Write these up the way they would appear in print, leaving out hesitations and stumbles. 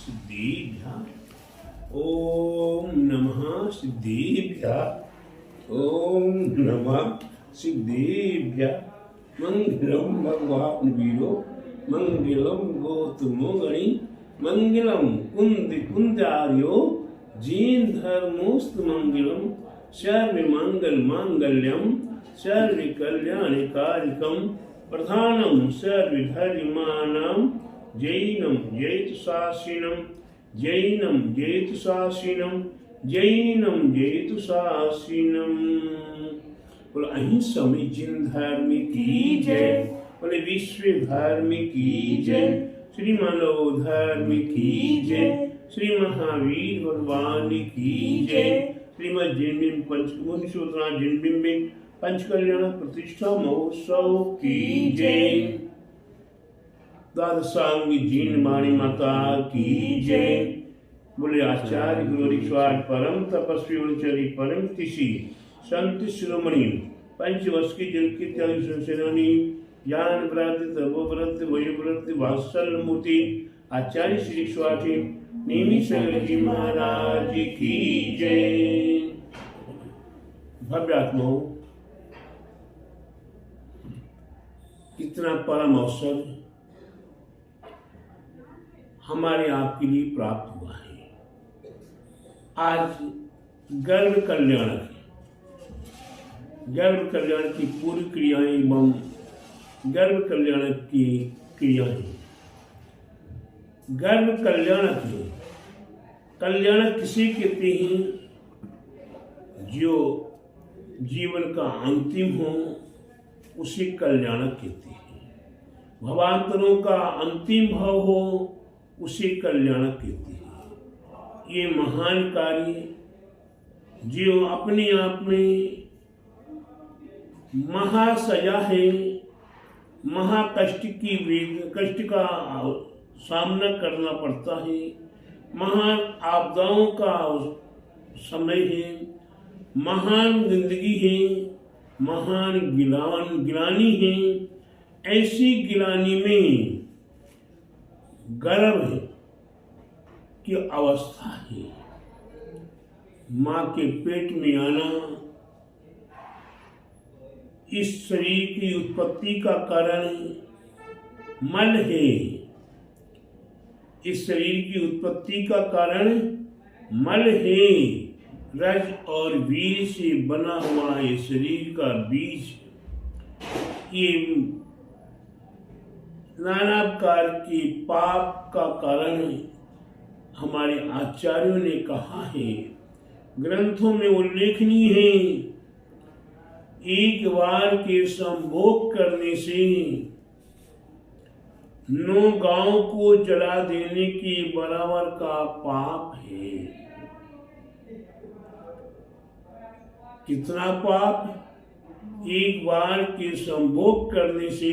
सिद्धेभ्यः। ओम नमः सिद्धेभ्यः। ओम नमः सिद्धेभ्यः। मंगलम भगवान वीरो मंगलम गौतमो गणि मंगलम कुंदार्यो जीन धर्मोस्त मंगलम सर्व मंगल मांगल्यम सर्व कल्याणकारिकम प्रधानम सर्व धर्माणाम जैनम जैतुशासिनम जैनम जैतुशासिनम जैनम जैतुशासिनम। बोले अहिंसा में जिन धर्म की जय। बोले विश्व धर्म की जय। श्री मानव धर्म की जय। श्री महावीर भगवान की जय। श्रीमद जिनबिंब पंचमुनिसूत्रा जिनबिंब पंचकल्याण प्रतिष्ठा महोत्सव की जय। द्वादशांगी जीन वाणी माता की जय। बोले आचार्य गुरु परम तपस्वी उच्चरी परम तिशी संत शिरोमणि पंचवर्ष की जल की त्याग सेनानी ज्ञान व्रत तपोव्रत वयोव्रत वात्सल्य मूर्ति आचार्य श्री स्वामी निमिषागर जी महाराज की जय। भव्य आत्माओं, इतना परम अवसर हमारे आपके लिए प्राप्त हुआ है। आज गर्भ कल्याण की पूरी क्रियाएं एवं गर्भ कल्याण की क्रियाएं। गर्भ कल्याण किसे कहते हैं? जो जीवन का अंतिम हो उसे कल्याण कहते हैं। भवांतरों का अंतिम भाव हो उसे कल्याण कहते हैं। ये महान कार्य जो अपने आप में महासजा है, महाकष्ट कष्ट का सामना करना पड़ता है, महान आपदाओं का समय है, महान जिंदगी है, महान गिलानी है। ऐसी गिलानी में गर्भ की अवस्था है। माँ के पेट में आना इस शरीर की उत्पत्ति का कारण मल है। इस शरीर की उत्पत्ति का कारण मल है। रज और वीर से बना हुआ ये शरीर का बीज, ये नाना प्रकार के पाप का कारण हमारे आचार्यों ने कहा है, ग्रंथों में उल्लेखनीय है। एक बार के संभोग करने से 9 गांव को जला देने के बराबर का पाप है। कितना पाप? एक बार के संभोग करने से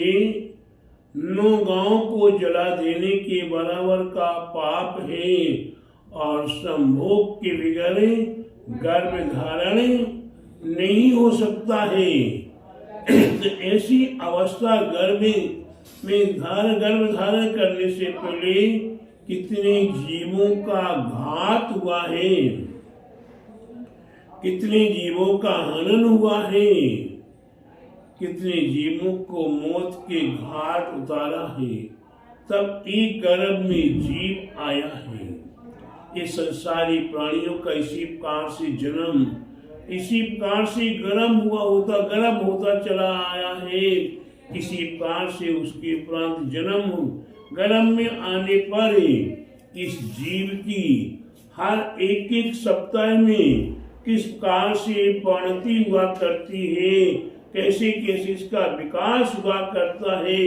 9 गांव को जला देने के बराबर का पाप है। और संभोग के बगैर गर्भ धारण नहीं हो सकता है। तो ऐसी अवस्था गर्भ धारण करने से पहले कितने जीवों का घात हुआ है, कितने जीवों का हनन हुआ है, कितने जीवों को मौत के घाट उतारा है। तब एक गर्भ में जीव आया है। ये संसारी प्राणियों का इसी प्रकार से जन्म, इसी प्रकार से गर्भ होता चला आया है। इसी प्रकार से उसके उपरांत जन्म गर्भ में आने पर इस जीव की हर एक सप्ताह में किस प्रकार से परिणति हुआ करती है, कैसे कैसे इसका विकास हुआ करता है।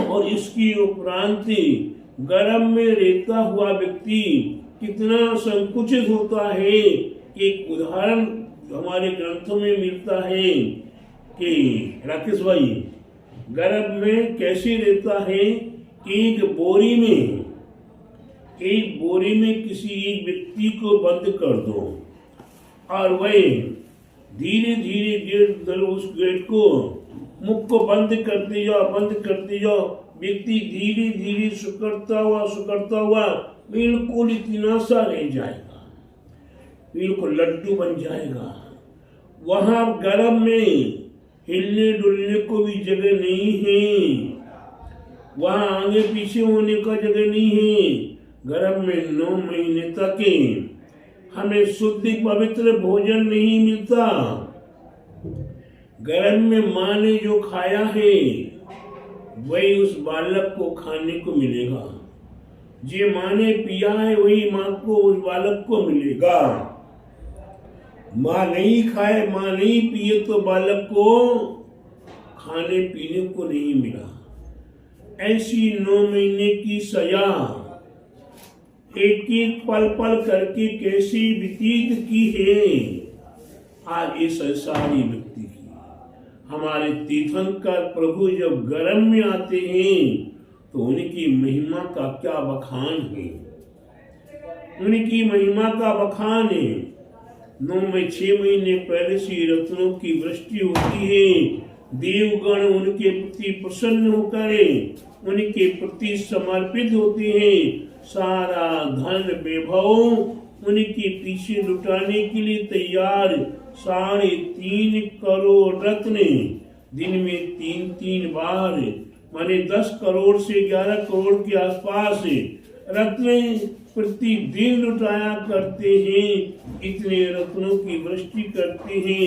और इसकी उपरांत गर्भ में रहता हुआ व्यक्ति कितना संकुचित होता है। एक उदाहरण हमारे ग्रंथों में मिलता है कि राकेश भाई गर्भ में कैसे रहता है। एक बोरी में किसी एक व्यक्ति को बंद कर दो और वह धीरे धीरे उस गेट को मुख को बंद करते जाओ व्यक्ति धीरे धीरे सुकड़ता हुआ बिल्कुल इतना सा रह जाएगा, बिल्कुल लड्डू बन जाएगा। वहां गर्भ में हिलने डुलने को भी जगह नहीं है, वहां आगे पीछे होने का जगह नहीं है। गर्भ में 9 महीने तक हमें शुद्ध पवित्र भोजन नहीं मिलता। गर्भ में माँ ने जो खाया है वही उस बालक को खाने को मिलेगा, जो माँ ने पिया है वही माँ को उस बालक को मिलेगा। माँ नहीं खाए, माँ नहीं पिए तो बालक को खाने पीने को नहीं मिला। ऐसी 9 महीने की सजा एक एक पल पल करके कैसी व्यतीत की है आज ये संसारी व्यक्ति की। हमारे तीर्थंकर प्रभु जब गर्भ में आते हैं तो उनकी महिमा का क्या बखान है, उनकी महिमा का बखान है। 6 महीने पहले से रत्नों की वृष्टि होती है, देवगण उनके प्रति प्रसन्न होकर उनके प्रति समर्पित होते हैं। सारा धन वैभव उनके पीछे लुटाने के लिए तैयार। 3.5 करोड़ रत्न दिन में 3 बार, माने 10 करोड़ से 11 करोड़ के आसपास रत्न प्रतिदिन लुटाया करते हैं। इतने रत्नों की वृष्टि करते हैं।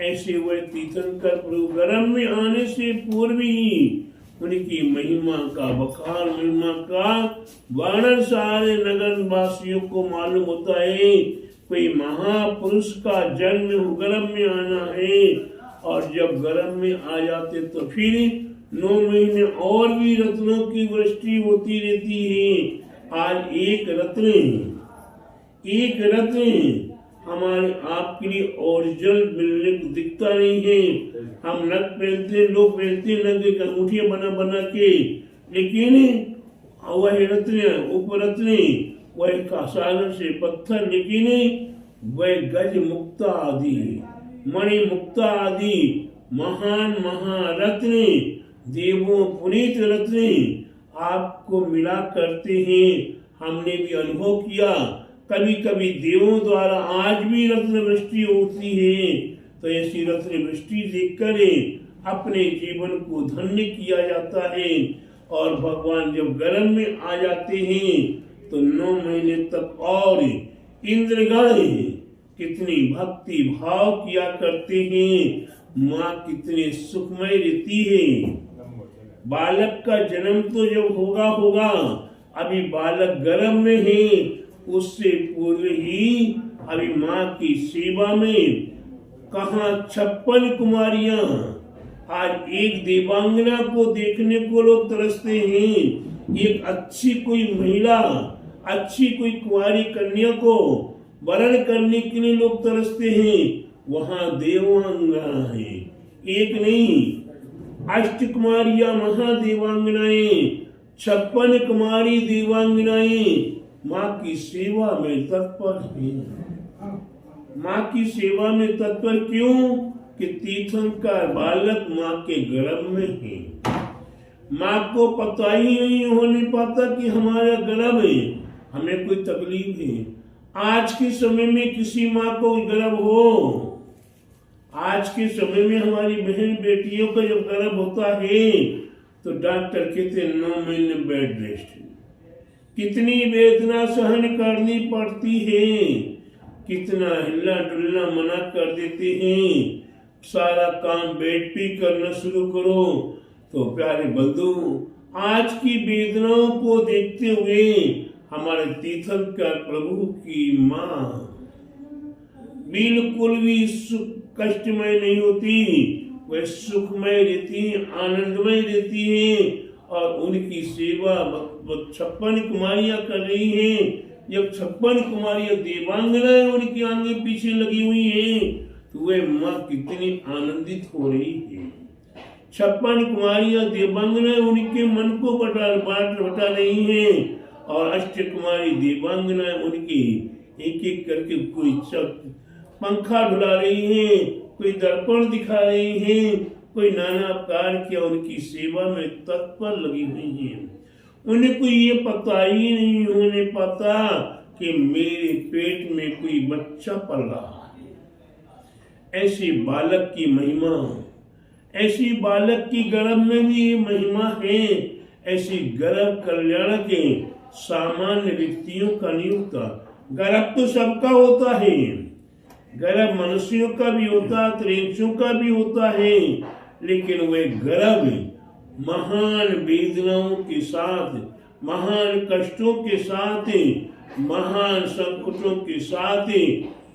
ऐसे वह तीर्थंकर प्रभु गर्भ में आने से पूर्व ही उनकी महिमा का बखान, महिमा का वर्णन सारे नगर वासियों को मालूम होता है। कोई महापुरुष का जन्म गर्भ में आना है, और जब गर्भ में आ जाते तो फिर 9 महीने और भी रत्नों की वृष्टि होती रहती है। आज एक रत्न हमारे आपके लिए ओरिजिनल मिलने को दिखता नहीं है। हम नग पहनते, लोग पहनते नग अंगूठियां बना के, लेकिन वह रत्न उपरत्न वह का सागर से पत्थर, लेकिन वह गज मुक्ता आदि, मणि मुक्ता आदि महान महारत्न, देवों पुनीत रत्न आपको मिला करते हैं। हमने भी अनुभव किया, कभी कभी देवों द्वारा आज भी रत्न वृष्टि होती है। तो ऐसी रत्न वृष्टि देखकर अपने जीवन को धन्य किया जाता है। और भगवान जब गर्भ में आ जाते हैं तो 9 महीने तक और इंद्रगण कितनी भक्ति भाव किया करते हैं। माँ कितनी सुखमय रहती है। बालक का जन्म तो जब होगा, अभी बालक गर्भ में है, उससे पूर्व ही अभी माँ की सेवा में कहा 56 कुमारियां। आज एक देवांगना को देखने को लोग तरसते हैं। एक अच्छी कोई महिला, अच्छी कोई कुंवारी कन्या को वरण करने के लिए लोग तरसते हैं। वहां देवांगना है, एक नहीं 8 कुमारियां महादेवांगनाएं, 56 कुमारी देवांगनाएं माँ की सेवा में तत्पर है। माँ की सेवा में तत्पर क्यों? कि तीर्थंकर बालक माँ के गर्भ में है। माँ को पता ही नहीं होने पाता कि हमारा गर्भ है, हमें कोई तकलीफ है। आज के समय में किसी माँ को गर्भ हो, आज के समय में हमारी बहन बेटियों का जब गर्भ होता है तो डॉक्टर कहते 9 महीने बेड रेस्ट। कितनी वेदना सहन करनी पड़ती है, कितना हिलना डुलना मना कर देते हैं। सारा काम बेड पे करना शुरू करो। तो प्यारे बंधु, आज की वेदनाओं को देखते हुए हमारे तीर्थंकर प्रभु की माँ बिल्कुल भी कष्टमय नहीं होती, वह सुखमय रहती, आनंदमय रहती है। और उनकी सेवा 56 कुमारियां कर रही हैं। जब 56 कुमारियां देवांगनाएं उनकी आगे पीछे लगी हुई हैं तो वह माँ कितनी आनंदित हो रही है। 56 कुमारियां देवांगनाएं उनके मन को बटा रही हैं, और 8 कुमारी देवांगनाएं उनकी एक एक करके कोई पंखा ढुला रही हैं, कोई दर्पण दिखा रही हैं, कोई नाना प्रकार की उनकी सेवा में तत्पर लगी हुई हैं। उन्हें कोई ये पता ही नहीं होने पाता कि मेरे पेट में कोई बच्चा पल रहा है। ऐसे बालक की महिमा, ऐसी बालक की गर्भ में भी ये महिमा है। ऐसी गर्भ कल्याण के सामान्य व्यक्तियों का नहीं होता। गर्भ तो सबका होता है, गर्भ मनुष्यों का भी होता, त्रिंशों का भी होता है, लेकिन वह गर्भ महान वेदनाओं के साथ, महान कष्टों के साथ, महान संकटों के साथ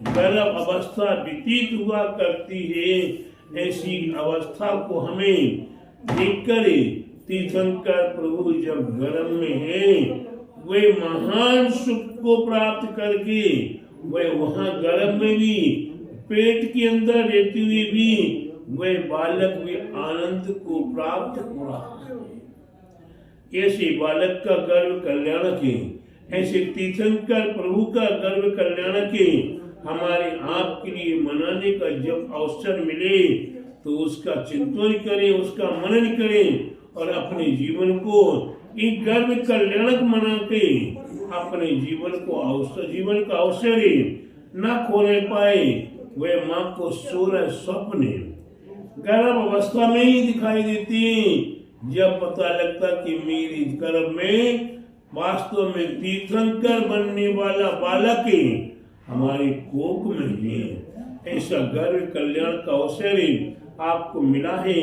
गर्भ अवस्था व्यतीत हुआ करती है। ऐसी अवस्था को हमें देखकर तीर्थंकर प्रभु जब गर्भ में है, वे महान सुख को प्राप्त करके वे वहां गर्भ में भी, पेट के अंदर रहते हुए भी वह बालक भी आनंद को प्राप्त हो रहा है। ऐसे बालक का गर्भ कल्याण के, ऐसे तीर्थंकर प्रभु का गर्भ कल्याण के हमारे आपके लिए मनाने का जब अवसर मिले तो उसका चिंतन करें, उसका मनन करें और अपने जीवन को एक गर्भ कल्याणक मना के अपने जीवन का अवसर न खोने पाए। वह माँ को 16 स्वप्न गर्भ अवस्था में ही दिखाई देती है। जब पता लगता कि मेरी गर्भ में वास्तव में तीर्थंकर बनने वाला बालक हमारे कोख में है। ऐसा गर्भ कल्याण का अवसर आपको मिला है।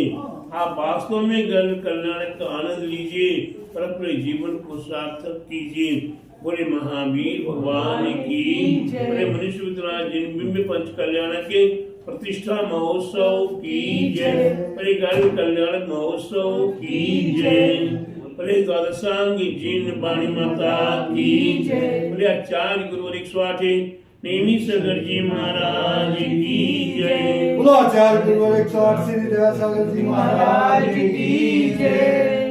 आप वास्तव में गर्भ कल्याण का आनंद लीजिए और अपने जीवन को सार्थक कीजिए। बोले महावीर भगवान की, बोले मनुष्य विद्राज बिंब पंच कल्याण के प्रतिष्ठा महोत्सव की जय, बोले गर्भ कल्याण महोत्सव की जय, बोले द्वादशांगी जिन वाणी माता की जय, बोले आचार्य गुरु 108 नेमी सागर जी महाराज की जय, बोलो आचार्य गुरु 108 श्री दयासागर जी महाराज की जय।